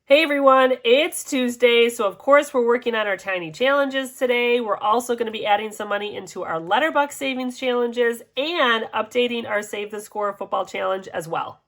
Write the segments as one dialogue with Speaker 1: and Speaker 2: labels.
Speaker 1: Hey everyone, it's Tuesday, so of course we're working on our tiny challenges today. We're also going to be adding some money into our Letterbox savings challenges and updating our Save the Score football challenge as well.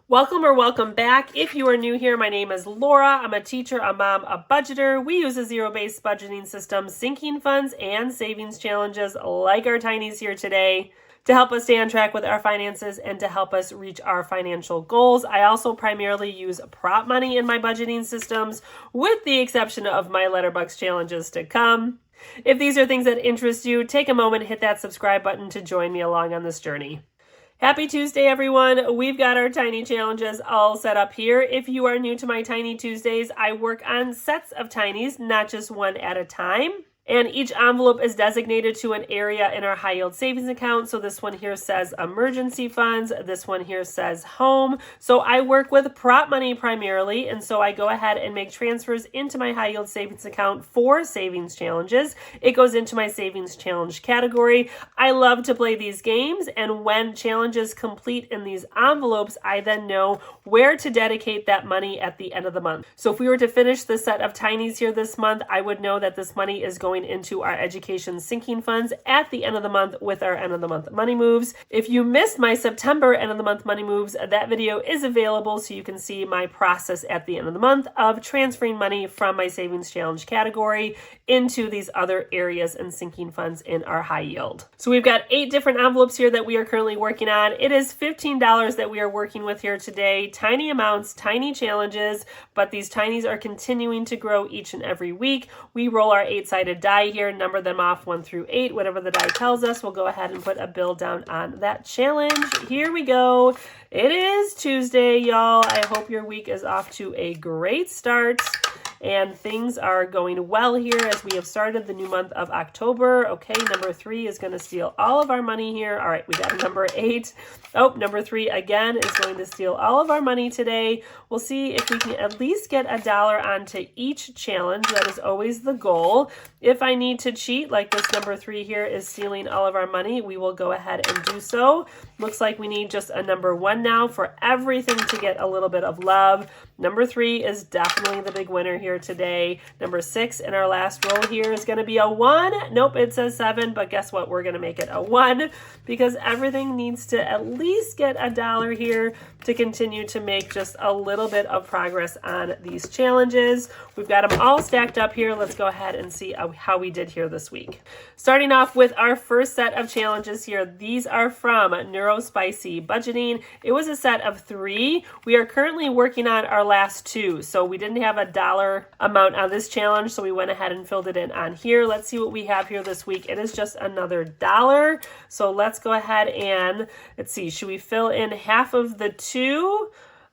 Speaker 1: Welcome back. If you are new here, my name is Laura. I'm a teacher, a mom, a budgeter. We use a zero-based budgeting system, sinking funds, and savings challenges like our tinies here today to help us stay on track with our finances and to help us reach our financial goals. I also primarily use prop money in my budgeting systems, with the exception of my Letterbox challenges to come. If these are things that interest you, take a moment, hit that subscribe button to join me along on this journey. Happy Tuesday, everyone. We've got our tiny challenges all set up here. If you are new to my Tiny Tuesdays, I work on sets of tinies, not just one at a time. And each envelope is designated to an area in our high yield savings account. So this one here says emergency funds. This one here says home. So I work with prop money primarily. And so I go ahead and make transfers into my high yield savings account for savings challenges. It goes into my savings challenge category. I love to play these games. And when challenges complete in these envelopes, I then know where to dedicate that money at the end of the month. So if we were to finish the set of tinies here this month, I would know that this money is going into our education sinking funds at the end of the month with our end of the month money moves. If you missed my September end of the month money moves, that video is available so you can see my process at the end of the month of transferring money from my savings challenge category into these other areas and sinking funds in our high yield. So we've got 8 different envelopes here that we are currently working on. It is $15 that we are working with here today. Tiny amounts, tiny challenges, but these tinies are continuing to grow each and every week. We roll our 8-sided die here, number them off 1 through 8, whatever the die tells us. We'll go ahead and put a bill down on that challenge. Here we go. It is Tuesday, y'all. I hope your week is off to a great start and things are going well here as we have started the new month of October. Okay, number 3 is going to steal all of our money here. All right, we got number 8. Oh, number 3 again is going to steal all of our money today. We'll see if we can at least get $1 onto each challenge. That is always the goal. If I need to cheat, like this number 3 here is stealing all of our money, we will go ahead and do so. Looks like we need just a number 1 now for everything to get a little bit of love. Number 3 is definitely the big winner here today. Number 6 in our last roll here is going to be a 1. Nope, it says 7, but guess what? We're going to make it a 1 because everything needs to at least get $1 here to continue to make just a little bit of progress on these challenges. We've got them all stacked up here. Let's go ahead and see how we did here this week. Starting off with our first set of challenges here. These are from Neurospicy Budgeting. It was a set of 3. We are currently working on our last 2. So we didn't have $1 amount on this challenge, so we went ahead and filled it in on here. Let's see what we have here this week. It is just another $1. So let's go ahead and let's see. Should we fill in half of the 2?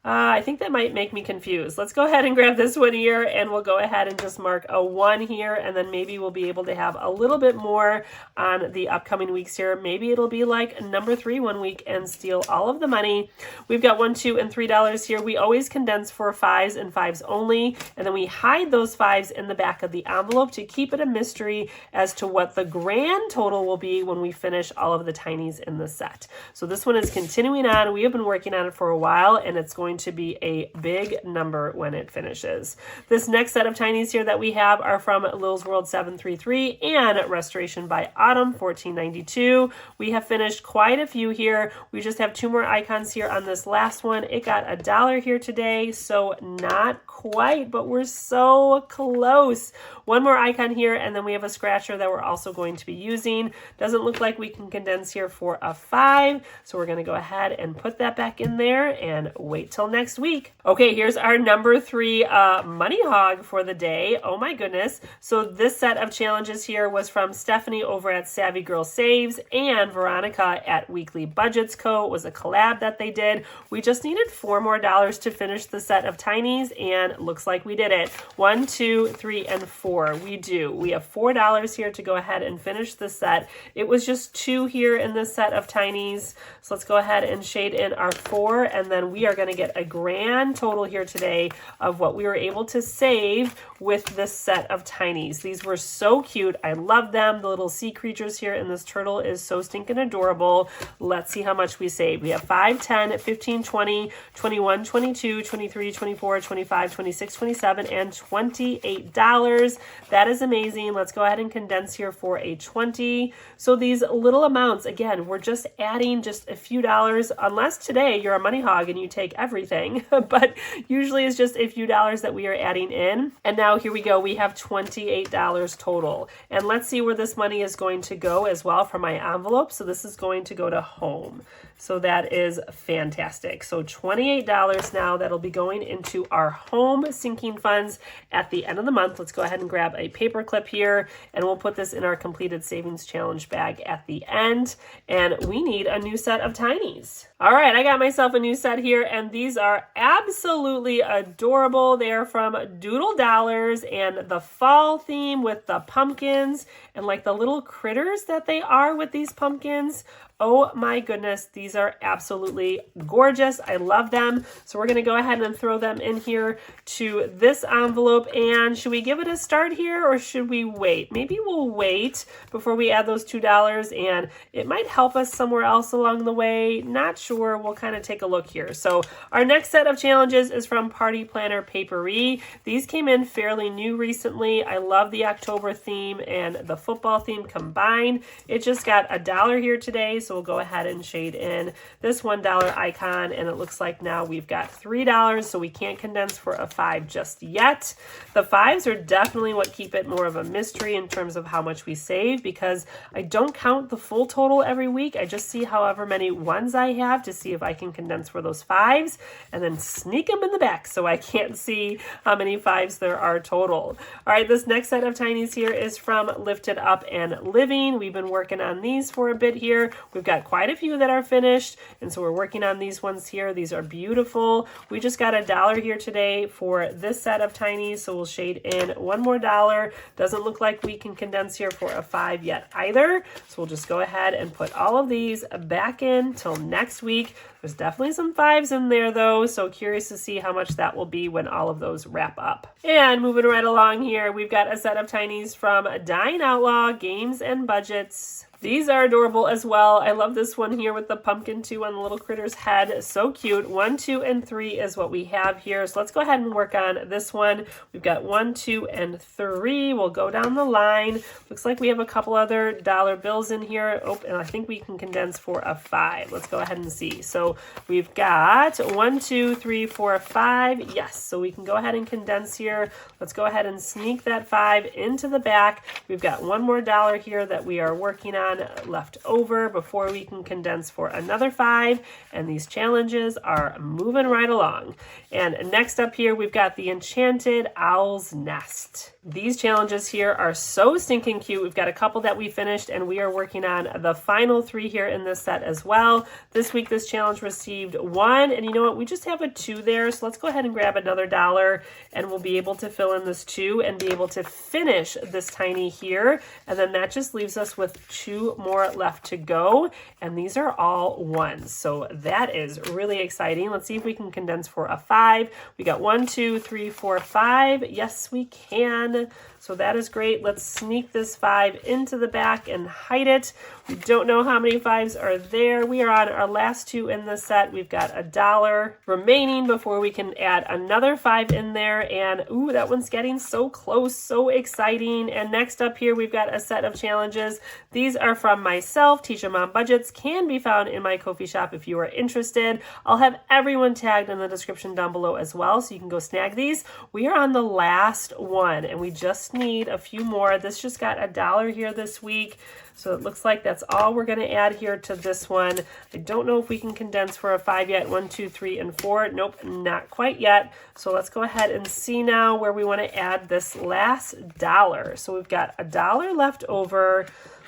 Speaker 1: I think that might make me confused. Let's go ahead and grab this one here and we'll go ahead and just mark a 1 here, and then maybe we'll be able to have a little bit more on the upcoming weeks here. Maybe it'll be like number 3 one week and steal all of the money. We've got $1, $2, and $3 here. We always condense for 5s and 5s only, and then we hide those 5s in the back of the envelope to keep it a mystery as to what the grand total will be when we finish all of the tinies in the set. So this one is continuing on. We have been working on it for a while, and it's going to be a big number when it finishes. This next set of tinies here that we have are from Lil's World 733 and Restoration by Autumn 1492. We have finished quite a few here. We just have 2 more icons here on this last one. It got $1 here today, so not quite, but we're so close. 1 more icon here, and then we have a scratcher that we're also going to be using. Doesn't look like we can condense here for a 5, so we're going to go ahead and put that back in there and wait till next week. Okay, here's our number 3 money hog for the day. Oh my goodness. So this set of challenges here was from Stephanie over at Savvy Girl Saves and Veronica at Weekly Budgets Co. It was a collab that they did. We just needed $4 more to finish the set of tinies, and looks like we did it. 1, 2, 3, and 4. We do. We have $4 here to go ahead and finish the set. It was just 2 here in this set of tinies. So let's go ahead and shade in our 4, and then we are going to get a grand total here today of what we were able to save with this set of Tinies. These were so cute. I love them. The little sea creatures here, and this turtle is so stinking adorable. Let's see how much we saved. We have 5, 10, 15, 20, 21, 22, 23, 24, 25, 26, 27, and $28. That is amazing. Let's go ahead and condense here for a 20. So these little amounts, again, we're just adding just a few dollars, unless today you're a money hog and you take everything, but usually it's just a few dollars that we are adding in. And now here we go. We have $28 total. And let's see where this money is going to go as well from my envelope. So this is going to go to home. So that is fantastic. So $28 now that'll be going into our home sinking funds at the end of the month. Let's go ahead and grab a paper clip here, and we'll put this in our completed savings challenge bag at the end. And we need a new set of Tinies. All right, I got myself a new set here, and these are absolutely adorable. They are from Doodle Dollars, and the fall theme with the pumpkins and like the little critters that they are with these pumpkins. Oh my goodness, these are absolutely gorgeous. I love them. So we're going to go ahead and throw them in here to this envelope. And should we give it a start here, or should we wait? Maybe we'll wait before we add those $2, and it might help us somewhere else along the way. Not sure. We'll kind of take a look here. So our next set of challenges is from Party Planner Papery. These came in fairly new recently. I love the October theme and the football theme combined. It just got $1 here today. So we'll go ahead and shade in this $1 icon, and it looks like now we've got $3, so we can't condense for a 5 just yet. The 5s are definitely what keep it more of a mystery in terms of how much we save, because I don't count the full total every week. I just see however many ones I have to see if I can condense for those 5s, and then sneak them in the back so I can't see how many 5s there are total. All right, this next set of Tinies here is from Lifted Up and Living. We've been working on these for a bit here. We've got quite a few that are finished, and so we're working on these ones here. These are beautiful. We just got $1 here today for this set of Tinies, so we'll shade in one more $1. Doesn't look like we can condense here for a 5 yet either, so we'll just go ahead and put all of these back in till next week. There's definitely some 5s in there though, so curious to see how much that will be when all of those wrap up. And moving right along here, we've got a set of Tinies from Dying Outlaw Games and Budgets. These are adorable as well. I love this one here with the pumpkin too on the little critter's head. So cute. 1, 2, and 3 is what we have here. So let's go ahead and work on this one. We've got 1, 2, and 3. We'll go down the line. Looks like we have a couple other dollar bills in here. Oh, and I think we can condense for a 5. Let's go ahead and see. So we've got 1, 2, 3, 4, 5. Yes, so we can go ahead and condense here. Let's go ahead and sneak that 5 into the back. We've got one more $1 here that we are working on left over before we can condense for another 5, and these challenges are moving right along. And next up here we've got the Enchanted Owl's Nest. These challenges here are so stinking cute. We've got a couple that we finished, and we are working on the final 3 here in this set as well. This week this challenge received 1, and you know what, we just have a 2 there, so let's go ahead and grab another $1, and we'll be able to fill in this 2 and be able to finish this tiny here, and then that just leaves us with 2 more left to go, and these are all 1s, so that is really exciting. Let's see if we can condense for a 5. We got 1, 2, 3, 4, 5. Yes, we can. So that is great. Let's sneak this 5 into the back and hide it. We don't know how many 5s are there. We are on our last 2 in this set. We've got $1 remaining before we can add another 5 in there. And ooh, that one's getting so close, so exciting. And next up here, we've got a set of challenges. These are from myself. TeacherMomBudgets can be found in my Ko-fi shop if you are interested. I'll have everyone tagged in the description down below as well, so you can go snag these. We are on the last one, and we just need a few more. This just got $1 here this week, so it looks like that's all we're going to add here to this one. I don't know if we can condense for a 5 yet. 1, 2, 3, and 4. Nope, not quite yet. So let's go ahead and see now where we want to add this last $1. So we've got $1 left over.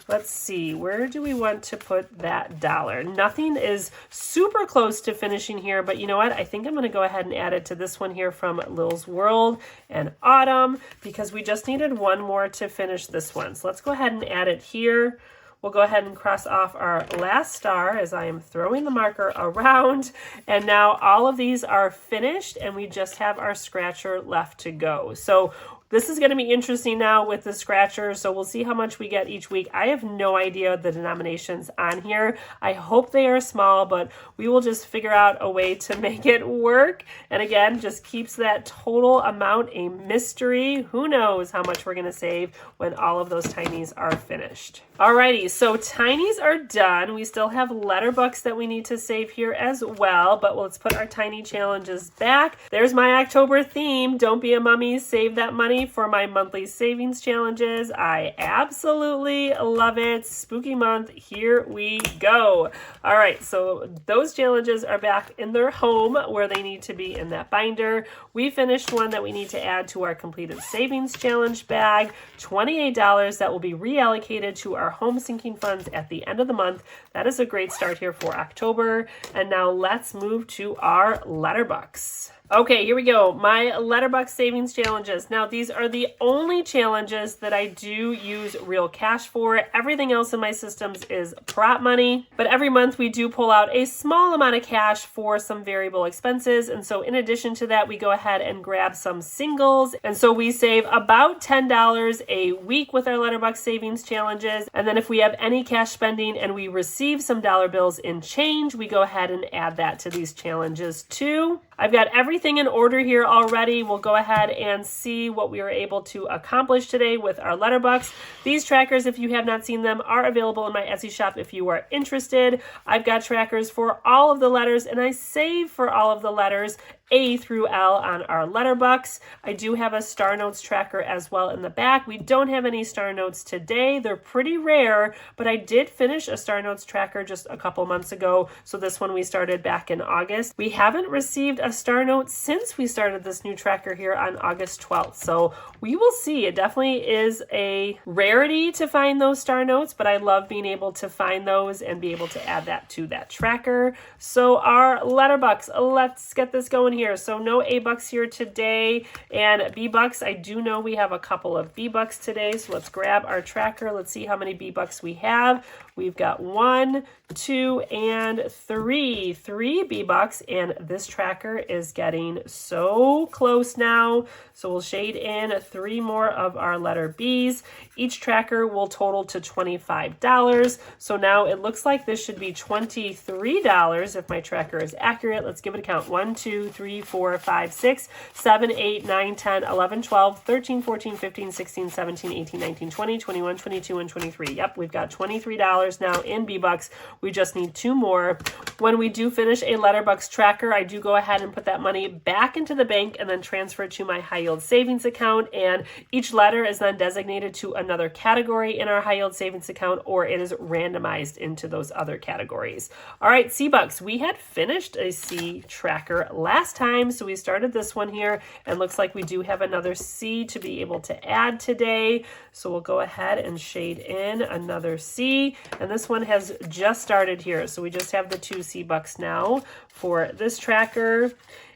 Speaker 1: Let's see, where do we want to put that $1? Nothing is super close to finishing here, but you know what? I think I'm going to go ahead and add it to this one here from Lil's World and Autumn, because we just needed one more to finish this one. So let's go ahead and add it here. We'll go ahead and cross off our last star as I am throwing the marker around. And now all of these are finished and we just have our scratcher left to go. So this is going to be interesting now with the scratcher, so we'll see how much we get each week. I have no idea the denominations on here. I hope they are small, but we will just figure out a way to make it work. And again, just keeps that total amount a mystery. Who knows how much we're going to save when all of those tinies are finished. Alrighty, so tinies are done. We still have letter books that we need to save here as well, but let's put our tiny challenges back. There's my October theme. Don't be a mummy, save that money for my monthly savings challenges. I absolutely love it. Spooky month, here we go. All right, so those challenges are back in their home where they need to be in that binder. We finished one that we need to add to our completed savings challenge bag, $28 that will be reallocated to our home sinking funds at the end of the month. That is a great start here for October. And now let's move to our letterbox. Okay, here we go. My letterbox savings challenges. Now, these are the only challenges that I do use real cash for. Everything else in my systems is prop money, but every month we do pull out a small amount of cash for some variable expenses. And so in addition to that, we go ahead and grab some singles. And so we save about $10 a week with our letterbox savings challenges. And then if we have any cash spending and we receive some dollar bills in change, we go ahead and add that to these challenges too. I've got everything in order here already. We'll go ahead and see what we were able to accomplish today with our letterbox. These trackers, if you have not seen them, are available in my Etsy shop if you are interested. I've got trackers for all of the letters and I save for all of the letters A through L on our letterbox. I do have a star notes tracker as well in the back. We don't have any star notes today. They're pretty rare, but I did finish a star notes tracker just a couple months ago. So this one we started back in August. We haven't received a star note since we started this new tracker here on August 12th. So we will see. It definitely is a rarity to find those star notes, but I love being able to find those and be able to add that to that tracker. So our letterbox, let's get this going here. So no A bucks here today, and B bucks, I do know we have a couple of B bucks today. So let's grab our tracker. Let's see how many B bucks we have. We've got 1, 2, and 3 B bucks, and this tracker is getting so close now. So we'll shade in 3 more of our letter B's. Each tracker will total to $25. So now it looks like this should be $23 if my tracker is accurate. Let's give it a count. 1, 2, 3, 4, 5, 6, 7, 8, 9, 10, 11, 12, 13, 14, 15, 16, 17, 18, 19, 20, 21, 22, and 23. Yep, we've got $23 now in B-Bucks. We just need 2 more. When we do finish a letterbox tracker, I do go ahead and put that money back into the bank and then transfer it to my high yield savings account. And each letter is then designated to another category in our high yield savings account, or it is randomized into those other categories. All right, C-Bucks, we had finished a C tracker last time, so we started this one here, and looks like we do have another C to be able to add today. So we'll go ahead and shade in another C, and this one has just started here. So we just have the 2 C-Bucks now for this tracker.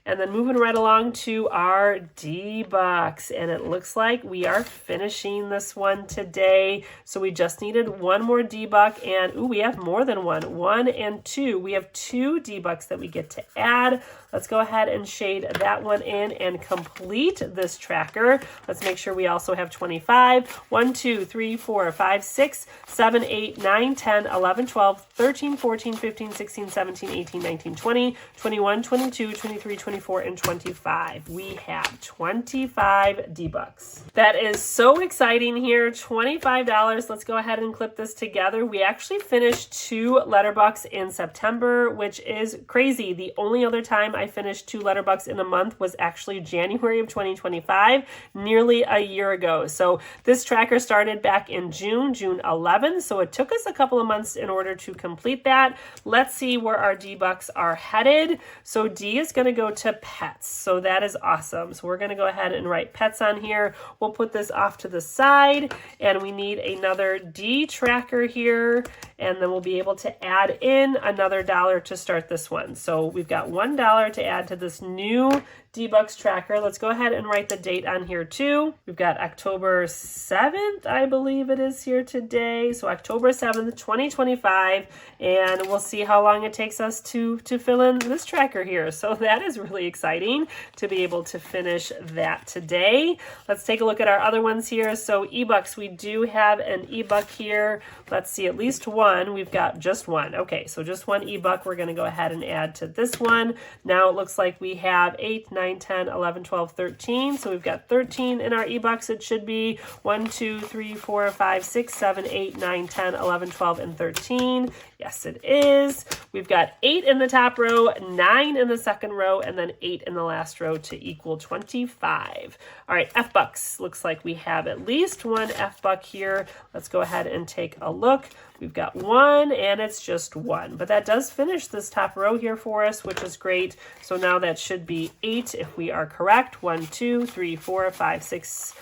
Speaker 1: And then moving right along to our D-Bucks. And it looks like we are finishing this one today. So we just needed 1 more D-Buck. And ooh, we have more than 1. 1 and 2. We have 2 D-Bucks that we get to add. Let's go ahead and shade that one in and complete this tracker. Let's make sure we also have 25. 1, 2, 3, 4, 5, 6, 7, 8, 9, 10, 11, 12, 13, 14, 15, 16, 17, 18, 19, 20, 21, 22, 23, 24, and 25. We have 25 D-Bucks. That is so exciting here. $25. Let's go ahead and clip this together. We actually finished 2 letterbucks in September, which is crazy. The only other time I finished 2 letterbucks in a month was actually January of 2025, nearly a year ago. So this tracker started back in June 11th. So it took us a couple of months in order to complete that. Let's see where our D-Bucks are headed. So D is going to go to pets. So that is awesome. So we're going to go ahead and write pets on here. We'll put this off to the side, and we need another D tracker here, and then we'll be able to add in another $1 to start this one. So we've got $1 to add to this new D-Bucks tracker. Let's go ahead and write the date on here too. We've got October 7th, I believe it is here today. So October 7th, 2025, and we'll see how long it takes us to fill in this tracker here. So that is really exciting to be able to finish that today. Let's take a look at our other ones here. So eBucks, we do have an eBuck here. Let's see, at least one. We've got just one. Okay, so just one eBuck we're going to go ahead and add to this one. Now it looks like we have 8, 9, 10, 11, 12, 13. So we've got 13 in our eBucks. It should be 1, 2, 3, 4, 5, 6, 7, 8, 9, 10, 11, 12, and 13. Yes, it is. We've got 8 in the top row, 9 in the second row, and then 8 in the last row to equal 25. All right, F-Bucks. Looks like we have at least one F-Buck here. Let's go ahead and take a look. We've got one, and it's just one. But that does finish this top row here for us, which is great. So now that should be 8 if we are correct. 1, 2, 3, 4, 5, 6,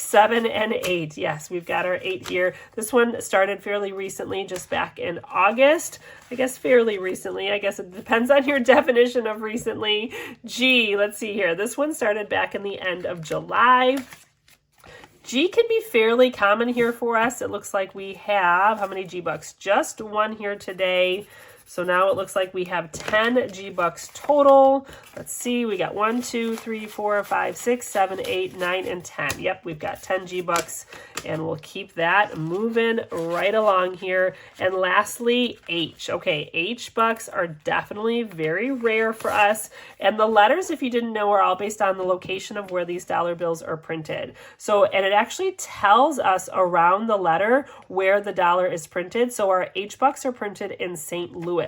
Speaker 1: 7, and 8. Yes, we've got our 8 here. This one started fairly recently, just back in August. I guess fairly recently. I guess it depends on your definition of recently. G, let's see here. This one started back in the end of July. G can be fairly common here for us. It looks like we have, how many G-Bucks? Just one here today. So now it looks like we have 10 G-Bucks total. Let's see, we got 1, 2, 3, 4, 5, 6, 7, 8, 9, and 10. Yep, we've got 10 G-Bucks, and we'll keep that moving right along here. And lastly, H. Okay, H-Bucks are definitely very rare for us. And the letters, if you didn't know, are all based on the location of where these dollar bills are printed. So, and it actually tells us around the letter where the dollar is printed. So our H-Bucks are printed in St. Louis.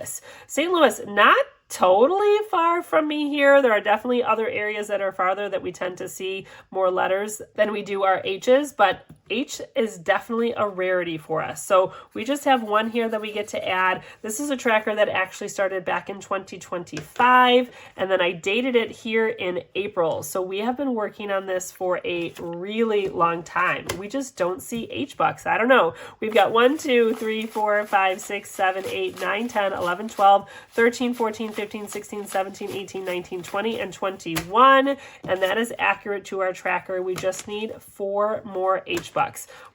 Speaker 1: St. Louis, not totally far from me here. There are definitely other areas that are farther that we tend to see more letters than we do our H's, but H is definitely a rarity for us. So we just have one here that we get to add. This is a tracker that actually started back in 2025, and then I dated it here in April. So we have been working on this for a really long time. We just don't see H-Bucks. I don't know. We've got 1, 2, 3, 4, 5, 6, 7, 8, 9, 10, 11, 12, 13, 14, 15, 16, 17, 18, 19, 20, and 21. And that is accurate to our tracker. We just need 4 more H-Bucks.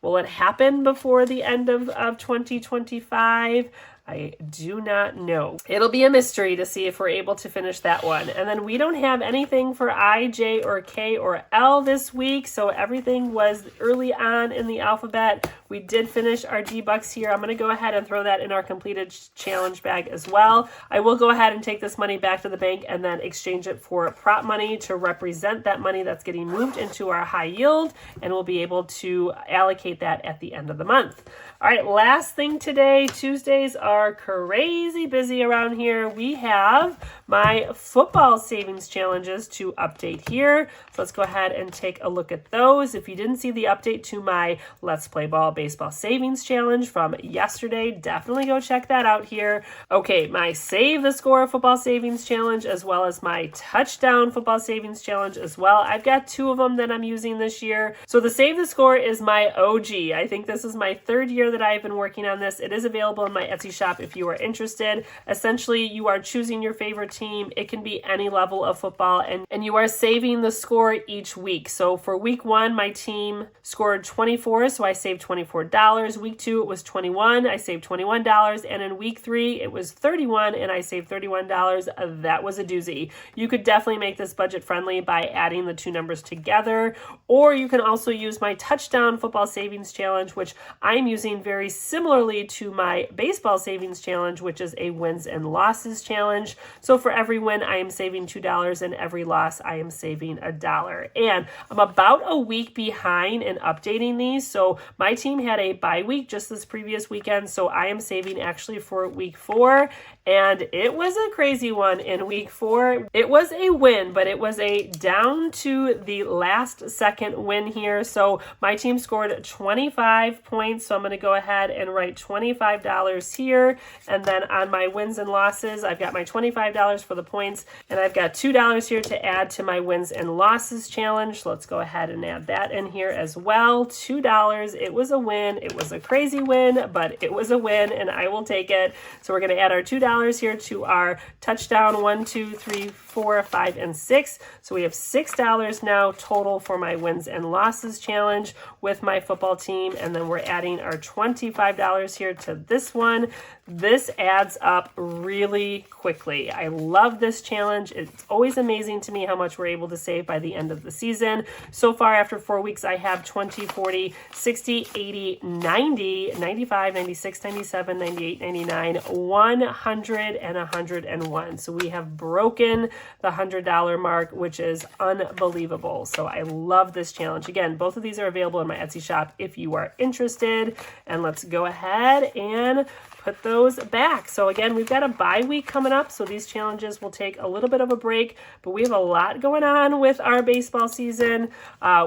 Speaker 1: Will it happen before the end of 2025? I do not know. It'll be a mystery to see if we're able to finish that one. And then we don't have anything for I, J, or K, or L this week, so everything was early on in the alphabet. We did finish our D-Bucks here. I'm going to go ahead and throw that in our completed challenge bag as well. I will go ahead and take this money back to the bank and then exchange it for prop money to represent that money that's getting moved into our high yield, and we'll be able to allocate that at the end of the month. All right, last thing today, Tuesdays are crazy busy around here. We have my football savings challenges to update here. So let's go ahead and take a look at those. If you didn't see the update to my Let's Play Ball Baseball Savings Challenge from yesterday, definitely go check that out here. Okay, my Save the Score Football Savings Challenge, as well as my Touchdown Football Savings Challenge as well. I've got 2 of them that I'm using this year. So the Save the Score is my OG. I think this is my 3rd year that I've been working on this. It is available in my Etsy shop if you are interested. Essentially, you are choosing your favorite team. It can be any level of football, and you are saving the score each week. So for week 1, my team scored 24, so I saved $24. Week 2, it was 21. I saved $21. And in week 3, it was 31, and I saved $31. That was a doozy. You could definitely make this budget friendly by adding the 2 numbers together, or you can also use my Touchdown Football Savings Challenge, which I'm using very similarly to my Baseball Savings Challenge, which is a wins and losses challenge. So for every win, I am saving $2, and every loss, I am saving $1. And I'm about a week behind in updating these. So my team had a bye week just this previous weekend, so I am saving actually for week 4. And it was a crazy one in week 4. It was a win, but it was a down to the last second win here. So my team scored 25 points. So I'm going to go ahead and write $25 here. And then on my wins and losses, I've got my $25 $2 for the points. And I've got $2 here to add to my wins and losses challenge. So let's go ahead and add that in here as well. $2. It was a win. It was a crazy win, but it was a win and I will take it. So we're going to add our $2 here to our touchdown 1, 2, 3, 4, 5, and 6. So we have $6 now total for my wins and losses challenge with my football team. And then we're adding our $25 here to this one. This adds up really quickly. I love this challenge. It's always amazing to me how much we're able to save by the end of the season. So far, after 4 weeks, I have 20, 40, 60, 80, 90, 95, 96, 97, 98, 99, 100, and 101. So we have broken the $100 mark, which is unbelievable. So I love this challenge. Again, both of these are available in my Etsy shop if you are interested. And let's go ahead and put those back. So again, we've got a bye week coming up, so these challenges will take a little bit of a break, but we have a lot going on with our baseball season,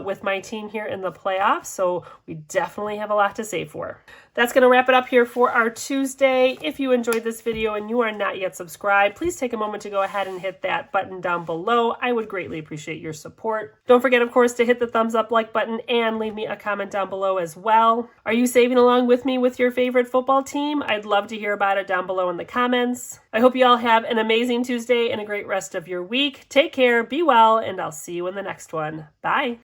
Speaker 1: with my team here in the playoffs, so we definitely have a lot to save for. That's going to wrap it up here for our Tuesday. If you enjoyed this video and you are not yet subscribed, please take a moment to go ahead and hit that button down below. I would greatly appreciate your support. Don't forget, of course, to hit the thumbs up like button and leave me a comment down below as well. Are you saving along with me with your favorite football team? I'd love to hear about it down below in the comments. I hope you all have an amazing Tuesday and a great rest of your week. Take care, be well, and I'll see you in the next one. Bye.